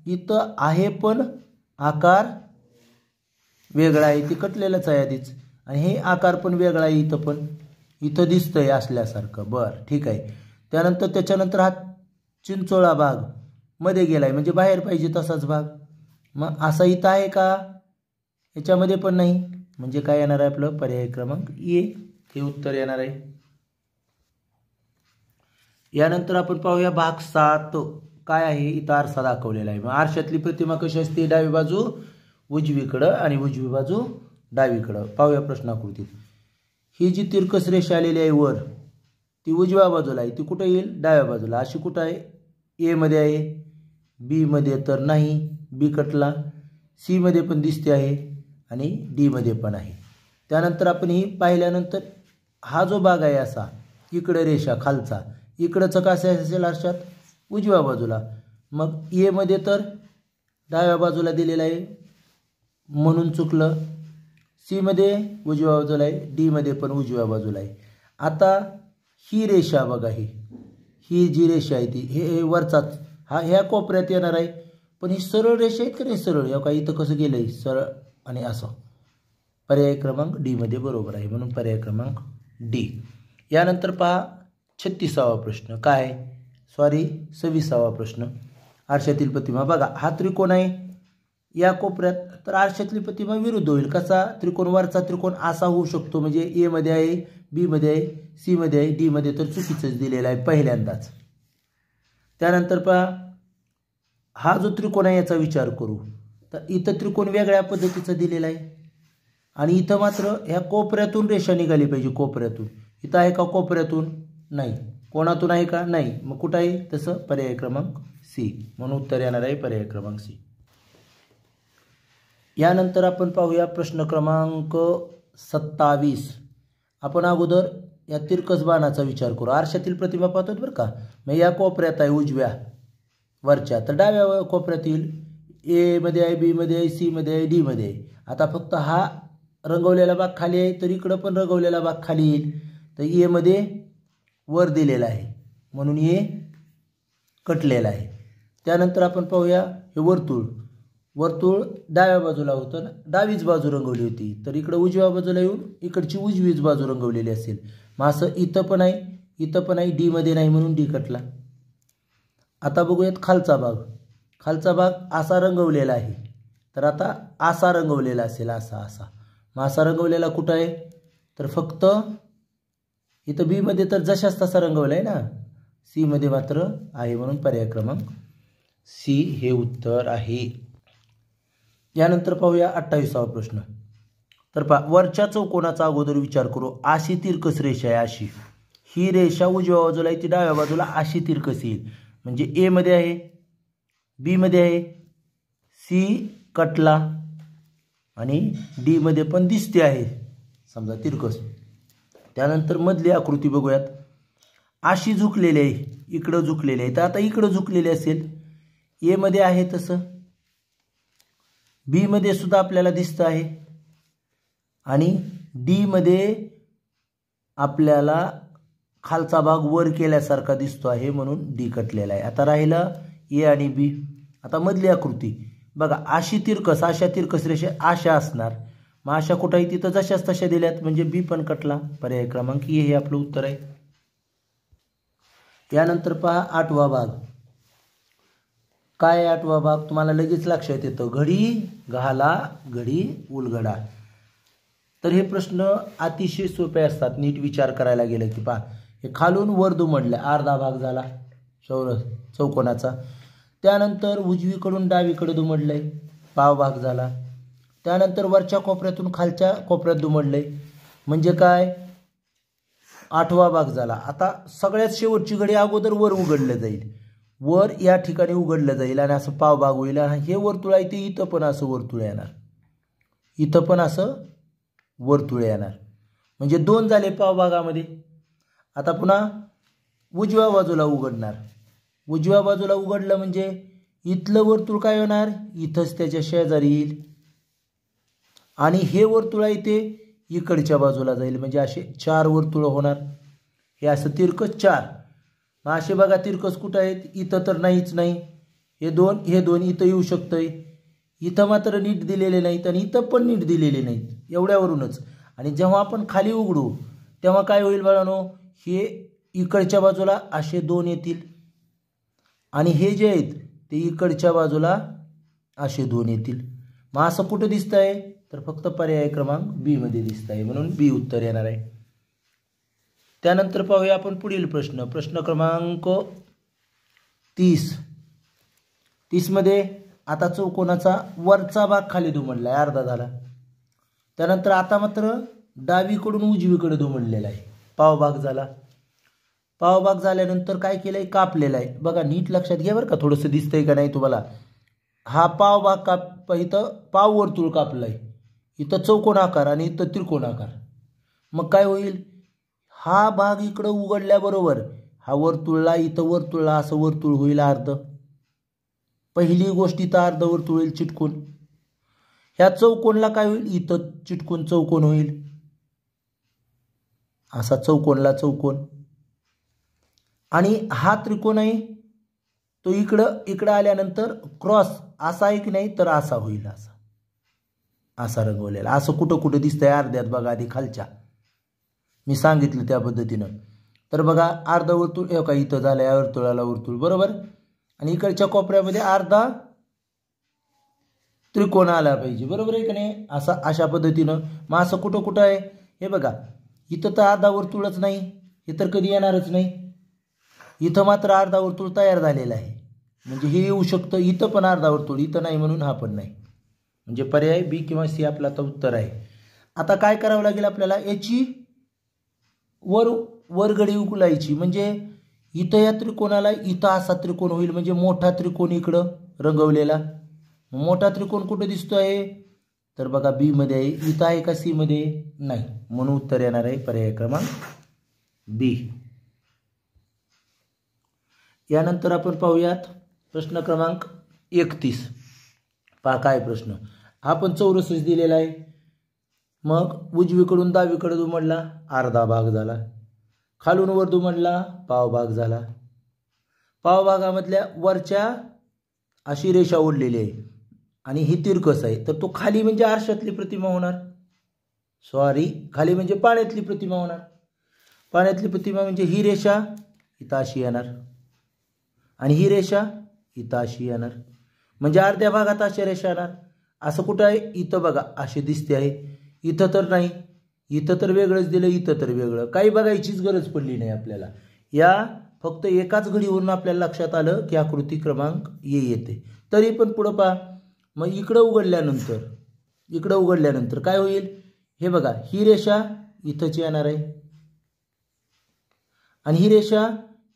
इथं आहे पण आकार वेगळा आहे, ते कटलेलंच आहे आधीच. आणि हे आकार पण वेगळा आहे, इथं पण इथं दिसतंय असल्यासारखं. बरं ठीक आहे. त्यानंतर त्याच्यानंतर हा चिंचोळा भाग मध्ये गेलाय म्हणजे बाहेर पाहिजे तसाच भाग. मग असा इथं आहे का? याच्यामध्ये पण नाही. म्हणजे काय येणार आहे आपलं? पर्याय क्रमांक ए हे उत्तर येणार आहे. यानंतर आपण पाहूया भाग 7 काय आहे. इथं आरसा दाखवलेला आहे. मग आरशातली प्रतिमा कशी असते? डावी बाजू उजवीकडं आणि उजवी बाजू डावीकडं. पाहूया प्रश्नाकृतीत. ही जी तिरकस रेषा आलेली आहे वर, ती उजव्या बाजूला आहे. ती कुठे येईल? डाव्या बाजूला. अशी कुठं आहे? ए मध्ये आहे, बी मध्ये तर नाही, बी कटला. सी मध्ये पण दिसते आहे आणि डी मध्ये पण आहे. त्यानंतर आपण ही पाहिल्यानंतर हा जो भाग आहे असा, इकडे रेषा खालचा, इकडचं कसं असेल आरशात? उजव्या बाजूला. मग ए मध्ये तर डाव्या बाजूला दिलेला आहे म्हणून चुकलं. सी मध्ये उजव्या बाजूला आहे, डी मध्ये पण उजव्या बाजूला आहे. आता ही रेषा बघा, ही जी रेषा आहे ती हे वरचाच ह्या कोपऱ्यात येणार आहे. पण ही सरळ रेषा आहेत का नाही? सरळ. या काय इथं कसं गेलंय? सरळ आणि असं. पर्याय क्रमांक डी मध्ये बरोबर आहे, म्हणून पर्याय क्रमांक डी. यानंतर पहा 36वा प्रश्न. काय? 26वा प्रश्न. आरशातील प्रतिमा बघा, हा त्रिकोण आहे या कोपऱ्यात, तर आरशातली प्रतिमा विरुद्ध होईल. कसा? त्रिकोण वरचा त्रिकोण असा होऊ शकतो. म्हणजे ए मध्ये आहे, बी मध्ये आहे, सी मध्ये आहे, डी मध्ये तर चुकीचंच दिलेलं आहे पहिल्यांदाच. त्यानंतर पहा, हा जो त्रिकोण आहे याचा विचार करू तर इथं त्रिकोण वेगळ्या पद्धतीचा दिलेला आहे आणि इथं मात्र ह्या कोपऱ्यातून रेषा निघाली पाहिजे. कोपऱ्यातून इथं आहे का? कोपऱ्यातून नाही. कोणातून आहे का? नाही. मग कुठं आहे तसं? पर्याय क्रमांक सी, म्हणून उत्तर येणार आहे पर्याय क्रमांक सी. यानंतर आपण पाहूया प्रश्न क्रमांक 27. आपण अगोदर या तिरकस बाणाचा विचार करू. आरशातील प्रतिमा पाहतो बरं का. मग या कोपऱ्यात आहे उजव्या वरच्या, तर डाव्या कोपऱ्यात येईल. ए मध्ये आहे, बी मध्ये आहे, सी मध्ये आहे, डी मध्ये आहे. आता फक्त हा रंगवलेला भाग खाली आहे, तर इकडं पण रंगवलेला भाग खाली येईल. तर ए मध्ये वर दिलेला आहे म्हणून ए कटलेला आहे. त्यानंतर आपण पाहूया हे वर्तुळ. वर्तुळ डाव्या बाजूला होतं ना, डावीच बाजू रंगवली होती, तर इकडं उजव्या बाजूला येऊन इकडची उजवीच बाजू रंगवलेली असेल. मग असं इथं पण आहे, इथं पण आहे, डी मध्ये नाही म्हणून डी कटला. आता बघूयात खालचा भाग. खालचा भाग असा रंगवलेला आहे, तर आता असा रंगवलेला असेल, असा असा. मग असा रंगवलेला कुठं आहे? तर फक्त इथं बी मध्ये तर जशाच तसा रंगवला आहे ना, सी मध्ये मात्र आहे, म्हणून पर्याय क्रमांक सी हे उत्तर आहे. यानंतर पाहूया 28वा प्रश्न. तर पहा, वरच्या चौकोनाचा अगोदर विचार करू. अशी तिरकस रेषा आहे, अशी ही रेषा उजव्या बाजूला आहे, ती डाव्या बाजूला अशी तिरकस येईल. म्हणजे ए मध्ये आहे, बी मध्ये आहे, सी कटला आणि डी मध्ये पण दिसते आहे समजा तिरकस. त्यानंतर मधली आकृती बघूयात. अशी झुकलेली आहे, इकडं झुकलेली आहे, तर आता इकडं झुकलेली असेल. ए मध्ये आहे तसं, बी मध्ये सुद्धा आपल्याला दिसतं आहे आणि डी मध्ये आपल्याला खालचा भाग वर केल्यासारखा दिसतो आहे म्हणून डी कटलेला आहे. आता राहिलं ए आणि बी. आता मधली आकृती बघा, अशी तिरकस, अशा तिरकस रेषा अशा असणार. मग अशा कुठेही तिथं जशाच तशा दिल्यात म्हणजे बी पण कटला. पर्याय क्रमांक ए हे आपलं उत्तर आहे. यानंतर पहा 8वा भाग. काय 8वा भाग? तुम्हाला लगेच लक्षात येतं, घडी घाला घडी उलगडा. तर हे प्रश्न अतिशय सोपे असतात नीट विचार करायला गेलं की. पहा, हे खालून वर दुमडलं, अर्धा भाग झाला चौकोनाचा. त्यानंतर उजवीकडून डावीकडे दुमडलंय, पाव भाग झाला. त्यानंतर वरच्या कोपऱ्यातून खालच्या कोपऱ्यात दुमडलंय म्हणजे काय? 8वा भाग झाला. आता सगळ्यात शेवटची घडी अगोदर वर उघडलं जाईल, वर या ठिकाणी उघडलं जाईल आणि असं पाव भाग होईल. आणि हे वर्तुळ आहे ते इथं पण असं वर्तुळ येणार, इथं पण असं वर्तुळ येणार. म्हणजे 2 झाले पाव भागामध्ये. आता पुन्हा उजव्या बाजूला उघडणार. उजव्या बाजूला उघडलं म्हणजे इथलं वर्तुळ काय होणार? इथंच त्याच्या शेजारी येईल आणि हे वर्तुळ आहे ते इकडच्या बाजूला जाईल. म्हणजे असे 4 वर्तुळ होणार. हे असं तिरकस 4. मग असे बघा तिरकस कुठं आहेत? इथं तर नाहीच नाही, हे दोन इथं येऊ शकतंय, इथं मात्र नीट दिलेले नाहीत आणि इथं पण नीट दिलेले नाहीत, एवढ्यावरूनच. आणि जेव्हा आपण खाली उघडू तेव्हा काय होईल बाळांनो, हे इकडच्या बाजूला असे 2 येतील आणि हे जे आहेत ते इकडच्या बाजूला असे 2 येतील. मग असं कुठं दिसतंय तर फक्त पर्याय क्रमांक बी मध्ये दिसतंय, म्हणून बी उत्तर येणार आहे. त्यानंतर पाहूया आपण पुढील प्रश्न क्रमांक 30 मध्ये आता चौकोनाचा वरचा भाग खाली दुमडलाय, अर्धा झाला. त्यानंतर आता मात्र डावीकडून उजवीकडे दुमडलेला आहे, पावभाग झाला. पावभाग झाल्यानंतर काय केलंय, कापलेला आहे. बघा नीट लक्षात घ्या बरं का, थोडंसं दिसतंय का नाही तुम्हाला. हा पावभाग इथं पाव वर्तुळ कापलाय, इथं चौकोन आकार आणि इथं त्रिकोण आकार. मग काय होईल, हा भाग इकडं उघडल्याबरोबर हा वर्तुळला इथं वर्तुळला असं वर्तुळ होईल अर्ध. पहिली गोष्ट इथं अर्ध वर्तुळ होईल चिटकून. ह्या चौकोनला काय होईल, इथं चिटकून चौकोन होईल, असा चौकोनला चौकोन. आणि हा त्रिकोण आहे तो इकडं आल्यानंतर क्रॉस असा आहे की नाही तर असा होईल, असा रंगवलेला. असं कुठं दिसतंय अर्ध्यात बघा आधी खालच्या, मी सांगितलं त्या पद्धतीनं. तर बघा अर्ध वर्तुळ हे का इथं झालं, या वर्तुळाला वर्तुळ बरोबर, आणि इकडच्या कोपऱ्यामध्ये अर्धा त्रिकोण आला पाहिजे, बरोबर आहे की नाही, अशा पद्धतीनं. मग असं कुठं आहे हे बघा, इथं तर अर्धा वर्तुळच नाही, हे तर कधी येणारच नाही. इथं मात्र अर्धा वर्तुळ तयार झालेला आहे, म्हणजे हे येऊ शकतं. इथं पण अर्धा वर्तुळ, इथं नाही म्हणून हा पण नाही, म्हणजे पर्याय बी किंवा सी आपला तर उत्तर आहे. आता काय करावं लागेल आपल्याला, याची वरगडी उकलायची. म्हणजे इथं या त्रिकोणाला इथं असा त्रिकोण होईल, म्हणजे मोठा त्रिकोण इकडं रंगवलेला. मोठा त्रिकोण कुठं दिसतोय तर बघा बी मध्ये आहे. इथं आहे का सी मध्ये, नाही, म्हणून उत्तर येणार आहे पर्याय क्रमांक बी. यानंतर आपण पाहूयात प्रश्न क्रमांक 31. पहा काय प्रश्न, हा पण चौरसच दिलेला आहे. मग उजवीकडून डावीकडे दुमडला, अर्धा भाग झाला. खालून वर दुमडला, पावभाग झाला. पावभागामधल्या वरच्या अशी रेषा ओढलेली आहे आणि ही तिरकस आहे, तर तो खाली म्हणजे आरशातली प्रतिमा होणार. खाली म्हणजे पाण्यातली प्रतिमा होणार. पाण्यातली प्रतिमा म्हणजे ही रेषा इथं अशी येणार आणि ही रेषा इथं अशी येणार, म्हणजे अर्ध्या भागात अशा रेषा येणार. असं कुठं आहे, इथं बघा असे दिसते आहे, इथं तर नाही, इथं तर वेगळंच दिलं, इथं तर वेगळं. काही बघायचीच गरज पडली नाही आपल्याला. या फक्त एकाच घडीवरून आपल्याला लक्षात आलं की आकृती क्रमांक येते. तरी पण पुढं पहा, मग इकडं उघडल्यानंतर काय होईल, हे बघा ही रेषा इथंच येणार आहे आणि ही रेषा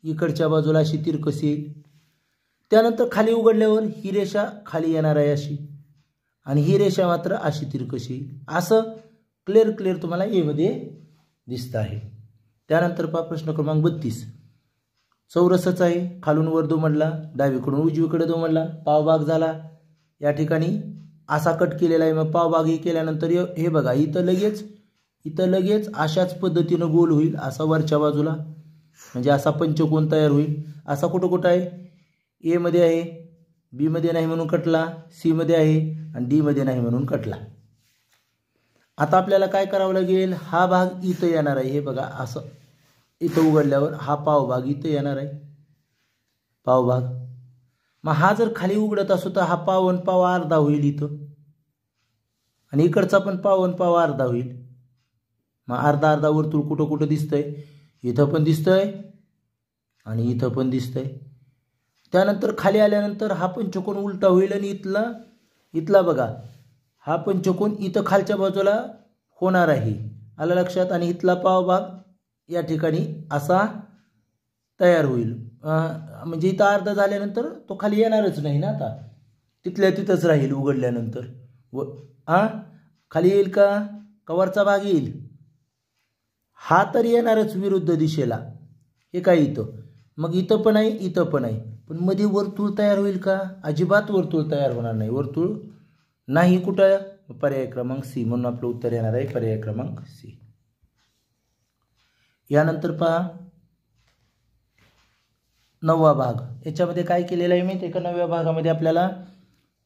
इकडच्या बाजूला अशी तिरकस येईल. त्यानंतर खाली उघडल्यावर ही रेषा खाली येणार आहे अशी, आणि ही रेषा मात्र अशी तिरकस येईल. असं क्लिअर तुम्हाला ए मध्ये दिसत आहे. त्यानंतर पहा प्रश्न क्रमांक 32. चौरसच आहे, खालून वर दुमडला, डावीकडून उजवीकडे दुमडला, पावभाग झाला. या ठिकाणी असा कट केलेला आहे. मग पावभाग हे केल्यानंतर हे बघा इथं लगेच अशाच पद्धतीनं गोल होईल, असा वरच्या बाजूला, म्हणजे असा पंचकोन तयार होईल. असा कुठं आहे, ए मध्ये आहे, बी मध्ये नाही म्हणून कटला, सी मध्ये आहे आणि डी मध्ये नाही म्हणून कटला. आता आपल्याला काय करावं लागेल, हा भाग इथं येणार आहे. हे बघा असं इथं उघडल्यावर हा पावभाग इथं येणार आहे, पावभाग. मग हा जर खाली उघडत असो तर हा पाव अर्धा होईल इथं, आणि इकडचा पण पाव अर्धा होईल. मग अर्धा वर्तुळ कुठं दिसतंय, इथं पण दिसतंय आणि इथं पण दिसतंय. त्यानंतर खाली आल्यानंतर हा पंचकोन उलटा होईल आणि इथला बघा हा पंचकोन इथं खालच्या बाजूला होणार आहे, आलं लक्षात. आणि इथला पावभाग या ठिकाणी असा तयार होईल, म्हणजे इथं अर्धा झाल्यानंतर तो खाली येणारच नाही ना, आता तिथल्या तिथंच राहील उघडल्यानंतर. खाली येईल का वरचा भाग येईल, हा तर येणारच विरुद्ध दिशेला. हे काय इथं, मग इथं पण आहे, इथं पण आहे, पण मध्ये वर्तुळ तयार होईल का, अजिबात वर्तुळ तयार होणार नाही. वर्तुळ नाही कुठं, पर्याय क्रमांक सी, म्हणून आपलं उत्तर येणार आहे पर्याय क्रमांक सी. यानंतर पहा 9वा भाग. याच्यामध्ये काय केलेलं आहे माहिती आहे का? 9व्या भागामध्ये आपल्याला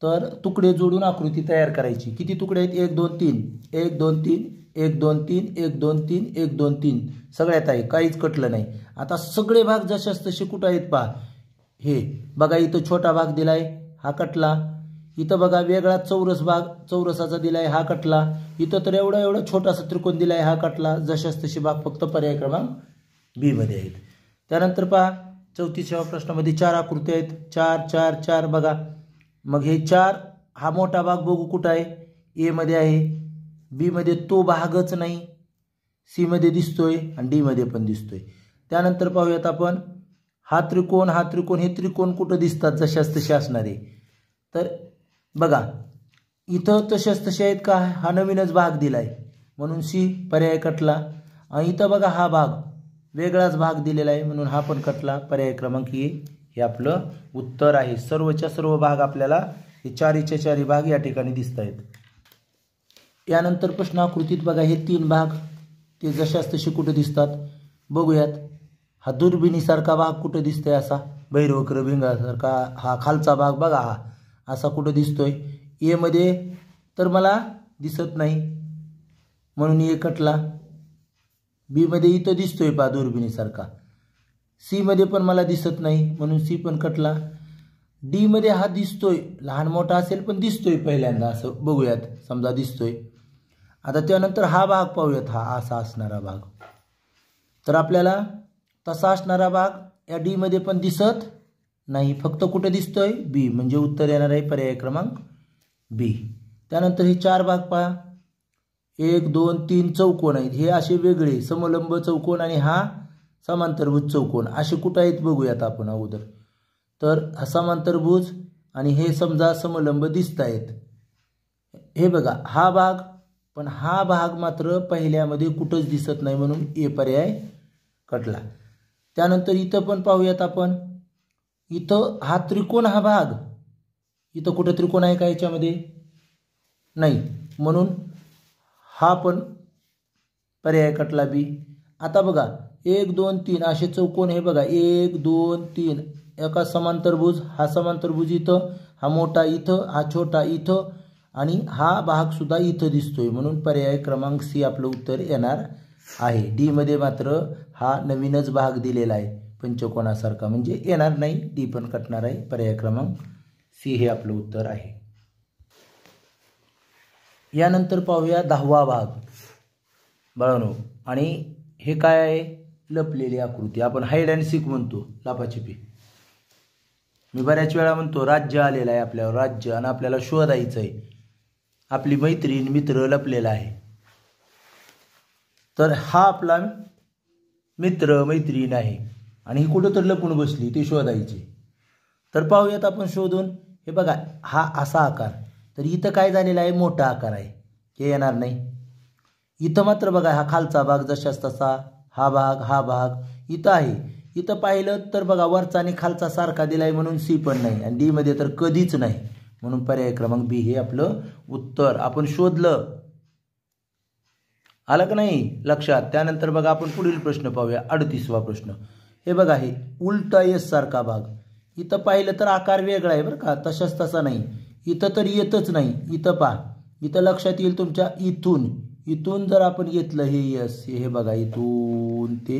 तर तुकडे जोडून आकृती तयार करायची. किती तुकडे आहेत? 1 2 3 1 2 3 1 2 3 1 2 3 1 2 3 सगळ्यात आहे, काहीच कटलं नाही. आता सगळे भाग जशाच तसे कुठं आहेत पहा. हे बघा, इथं छोटा भाग दिलाय, हा कटला. इथं बघा वेगळा चौरस भाग चौरसाचा दिलाय, हा कटला. इथं तर एवढा एवढा छोटासा त्रिकोण दिलाय, हा कटला. जशाच तसे भाग फक्त पर्याय क्रमांक बी मध्ये आहेत. त्यानंतर पहा 34व्या प्रश्नामध्ये 4 आकृत्या आहेत. 4 4 4 बघा. मग हे 4 हा मोठा भाग बघू कुठं आहे? ए मध्ये आहे, बी मध्ये तो भागच नाही, सी मध्ये दिसतोय आणि डी मध्ये पण दिसतोय. त्यानंतर पाहूयात आपण हा त्रिकोण हे त्रिकोण कुठं दिसतात? जशाच तसे असणारे. तर बघा इथं तशाच तसे आहेत का? हा नवीनच भाग दिलाय म्हणून सी पर्याय कटला. आणि इथं बघा हा भाग वेगळाच भाग दिलेला आहे म्हणून हा पण कटला. पर्याय क्रमांक ए हे आपलं उत्तर आहे. सर्वच्या सर्व भाग आपल्याला हे 4च्या 4 भाग या ठिकाणी दिसत आहेत. यानंतर प्रश्न आकृतीत बघा हे 3 भाग ते जशाच तसे कुठे दिसतात बघूयात. हा दुर्बिणीसारखा भाग कुठे दिसतोय? असा भैरवक्र भिंगासारखा हा खालचा भाग बघा, हा असा कुठं दिसतोय? ए मध्ये तर मला दिसत नाही म्हणून ए कटला. बी मध्ये इथं दिसतोय पहा दुर्बिणीसारखा. सी मध्ये पण मला दिसत नाही म्हणून सी पण कटला. डी मध्ये हा दिसतोय, लहान मोठा असेल पण दिसतोय पहिल्यांदा, असं बघूयात. समजा दिसतोय. आता त्यानंतर हा भाग पाहूयात, हा असा असणारा भाग. तर आपल्याला तसा असणारा भाग या डी मध्ये पण दिसत नाही, फक्त कुठे दिसतोय? बी, म्हणजे उत्तर येणार आहे पर्याय क्रमांक बी. त्यानंतर हे 4 भाग पहा. 1 2 3 चौकोन आहेत, हे असे वेगळे समलंब चौकोन आणि हा समांतरभुज चौकोन असे कुठं आहेत बघूयात आपण अगोदर. तर हा समांतरभुज आणि हे समजा समलंब दिसत आहेत. हे बघा हा भाग, पण हा भाग मात्र पहिल्यामध्ये कुठंच दिसत नाही म्हणून ए पर्याय कटला. त्यानंतर इथं पण पाहूयात आपण. इथं हा त्रिकोण, हा भाग इथं कुठं त्रिकोण आहे का याच्यामध्ये? नाही म्हणून हा पण पर्याय कटला बी. आता बघा 1 2 3 असे चौकोन, हे बघा 1 2 3 एका समांतरभुज, हा समांतरभुज इथं, हा मोठा इथं, हा छोटा इथं आणि हा भाग सुद्धा इथं दिसतोय म्हणून पर्याय क्रमांक सी आपलं उत्तर येणार आहे. डी मध्ये मात्र हा नवीनच भाग दिलेला आहे पंचकोनासारखा, म्हणजे येणार नाही, डी पण कटणार आहे. पर्याय क्रमांक सी हे आपलं उत्तर आहे. यानंतर पाहूया 10वा भाग बाळांनो. आणि हे काय आहे? लपलेली आकृती. आपण हाईड अँड सीक म्हणतो, लपाछपी. मी बऱ्याच वेळा म्हणतो राज्य आलेलं आहे आपल्यावर, राज्य, आणि आपल्याला शोधायचं आहे. आपली मैत्रीण मित्र लपलेला आहे. तर हा आपला मित्र मैत्रीण आहे आणि ही कुठं तर लपून बसली, ती शोधायची. तर पाहूयात आपण शोधून. हे बघा हा असा आकार, तर इथं काय झालेला आहे? मोठा आकार आहे, हे येणार नाही. इथं मात्र बघा हा खालचा भाग जशाच तसा, हा भाग इथं आहे. इथं पाहिलं तर बघा वरचा आणि खालचा सारखा दिलाय म्हणून सी पण नाही आणि डी मध्ये तर कधीच नाही म्हणून पर्याय क्रमांक बी हे आपलं उत्तर. आपण शोधलं. आलं का नाही लक्षात? त्यानंतर बघा आपण पुढील प्रश्न पाहूया. 38वा प्रश्न. हे बघा हे उलटा एस सारखा भाग. इथं पाहिलं तर आकार वेगळा आहे बरं का, तशाच तसा नाही. इथं तर येतच नाही. इथं पहा, इथं लक्षात येईल तुमच्या, इथून जर आपण घेतलं हे यस, हे बघा इथून ते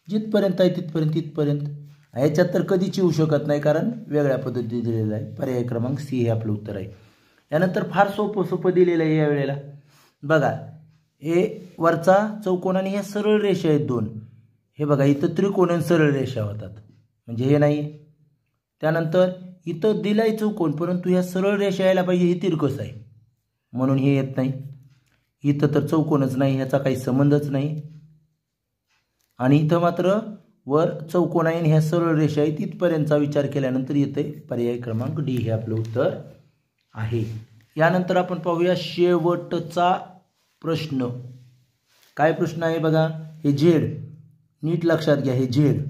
जिथपर्यंत आहे तिथपर्यंत. ह्याच्यात तर कधीच येऊ शकत नाही कारण वेगळ्या पद्धतीने दिलेलं आहे. पर्याय क्रमांक सी हे आपलं उत्तर आहे. यानंतर फार सोपं दिलेलं आहे या वेळेला. बघा हे वरचा चौकोन आणि ह्या सरळ रेषा आहेत 2. हे बघा इथं त्रिकोण आणि सरळ रेषा होतात म्हणजे हे नाही. त्यानंतर इथं दिलाय चौकोन परंतु ह्या सरळ रेषा यायला पाहिजे, हे तिरकस आहे म्हणून हे येत नाही. इथं तर चौकोनच नाही, ह्याचा काही संबंधच नाही. आणि इथं मात्र वर चौकोन आहे आणि ह्या सरळ रेषा आहे, तिथपर्यंतचा विचार केल्यानंतर येते पर्याय क्रमांक डी हे आपलं उत्तर आहे. यानंतर आपण पाहूया शेवटचा प्रश्न. काय प्रश्न आहे बघा. हे झेड, नीट लक्षात घ्या, हे झेड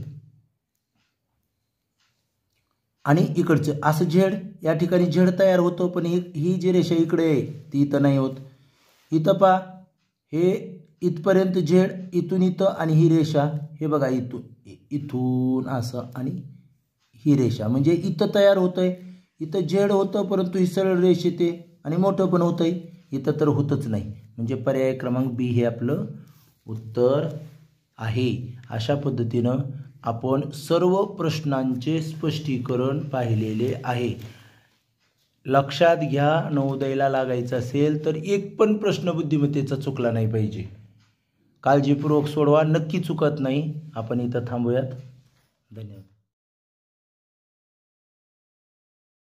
आणि इकडचं असं झेड, या ठिकाणी झेड तयार होतो पण ही जी रेषा इकडे आहे ती इथं नाही होत. इथं पहा हे इथपर्यंत झेड, इथून इथं आणि ही रेषा हे बघा इथून असं आणि ही रेषा, म्हणजे इथं तयार होतंय, इथं झेड होतं परंतु ही सरळ रेष येते आणि मोठं पण होतंय, इथं तर होतच नाही. म्हणजे पर्याय क्रमांक बी हे आपलं उत्तर आहे. अशा पद्धतीनं आपण सर्व प्रश्नांचे स्पष्टीकरण पाहिलेले आहे. लक्षात घ्या, नवोदयला लागायचं असेल तर एक पण प्रश्न बुद्धिमत्तेचा चुकला नाही पाहिजे. काळजीपूर्वक सोडवा, नक्की चुकत नाही. आपण इथं थांबूयात. धन्यवाद.